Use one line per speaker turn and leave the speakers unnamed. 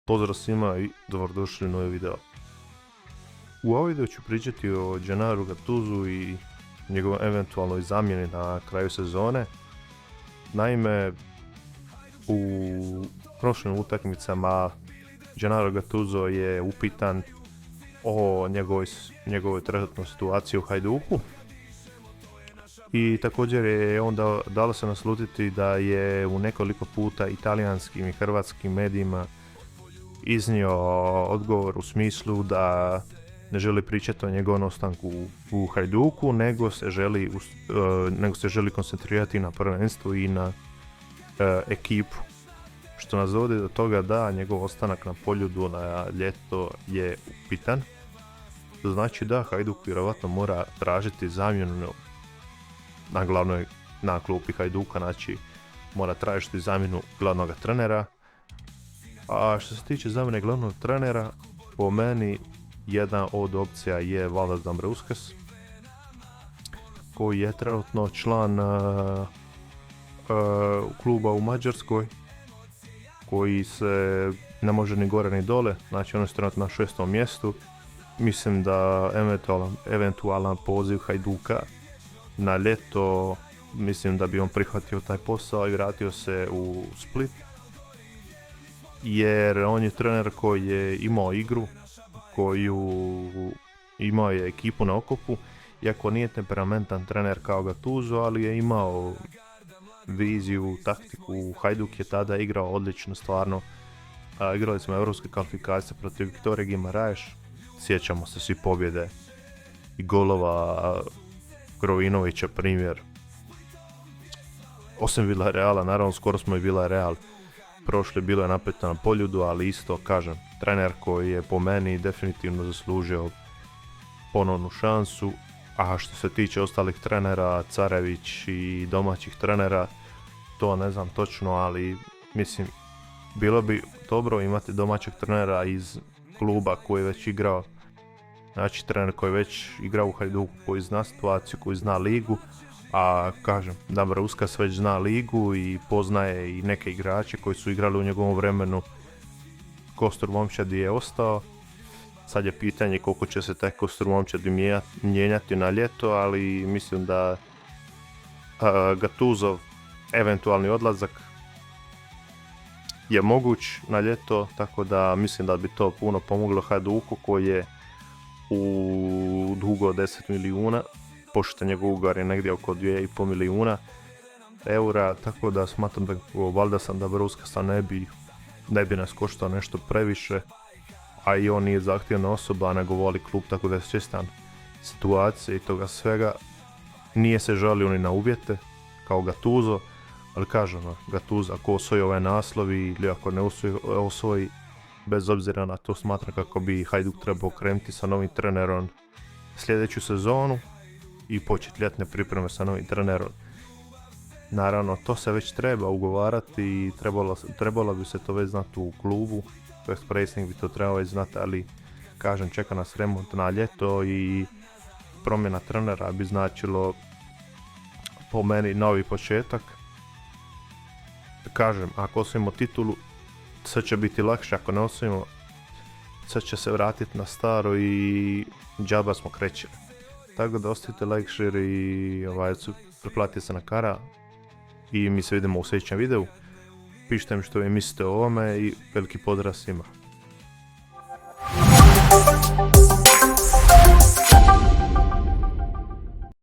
Pozdrav svima i dobrodošli u novi video. U ovom videu ću pričati o Gennaru Gattusu i njegovoj eventualnoj zamjeni na kraju sezone. Naime, u prošlim utakmicama Gennaro Gattuso je upitan o njegovoj trenutnoj situaciji u Hajduku. I također je onda dalo se naslutiti da je u nekoliko puta italijanskim i hrvatskim medijima iznio odgovor u smislu da ne želi pričati o njegovom ostanku u Hajduku, nego se želi koncentrirati na prvenstvo i na ekipu. Što nas dovodi do toga da njegov ostanak na Poljudu na ljeto je upitan. To znači da Hajduk vjerovatno mora tražiti zamjenu na klupi Hajduka, znači mora tražiti zamjenu glavnog trenera. A što se tiče zamjene glavnog trenera, po meni jedna od opcija je Valdas Dambrauskas, koji je trenutno član kluba u Mađarskoj, koji se ne može ni gore ni dole, znači on je trenutno na 6. mjestu. Mislim da eventualan poziv Hajduka na ljeto, mislim da bi on prihvatio taj posao i vratio se u Split, jer on je trener koji je imao igru, imao je ekipu na okupu, iako nije temperamentan trener kao Gattuso, ali je imao viziju, taktiku. Hajduk je tada igrao odlično, stvarno. Igrali smo europske kvalifikacije protiv Viktorije Guimaraes, sjećamo se svi pobjede i golova Grovinovića, primjer. Osim Villareala, naravno skoro smo i Villarreal prošli, bilo je napeto na Poljudu, ali isto kažem, trener koji je po meni definitivno zaslužio ponovnu šansu. A što se tiče ostalih trenera, Carević i domaćih trenera, to ne znam točno, ali mislim, bilo bi dobro imati domaćeg trenera iz kluba koji je već igrao, znači trener koji je već igrao u Hajduku, koji zna situaciju, koji zna ligu. A kažem, Dambrauskas već zna ligu i poznaje i neke igrače koji su igrali u njegovom vremenu. Kostur Momčadi je ostao. Sad je pitanje koliko će se taj Kostur Momčadi mijenjati na ljeto, ali mislim da Gattusov eventualni odlazak je moguć na ljeto, tako da mislim da bi to puno pomoglo Hajduku koji je u dugu od 10 milijuna. Pošto njegov ugovor je negdje oko 2,5 milijuna eura, tako da smatram da Valdasa Dambrauskasa ne bi nas koštao nešto previše, a i on nije zahtjevna osoba, nego voli klub, tako da je svjestan situacije i toga svega. Nije se žalio ni na uvjete kao Gattuso, ali kažem, Gattuso ako osvoji ovaj naslov ili ako ne osvoji, bez obzira na to, smatram kako bi Hajduk trebao krenuti sa novim trenerom sljedeću sezonu i početi ljetne pripreme sa novim trenerom. Naravno, to se već treba ugovarati i trebalo bi se to već znati u klubu, tj. predsjednik bi to trebao već znati, ali kažem, čeka nas remont na ljeto i promjena trenera bi značilo po meni novi početak. Kažem, ako osvojimo titulu, sve će biti lakše, ako ne osvojimo, sve će se vratiti na staro i džaba smo krećili. Tako da ostavite like, share i preplatite se na kanal i mi se vidimo u sljedećem videu. Pišite mi što vi mislite o ovome i veliki pozdrav svima.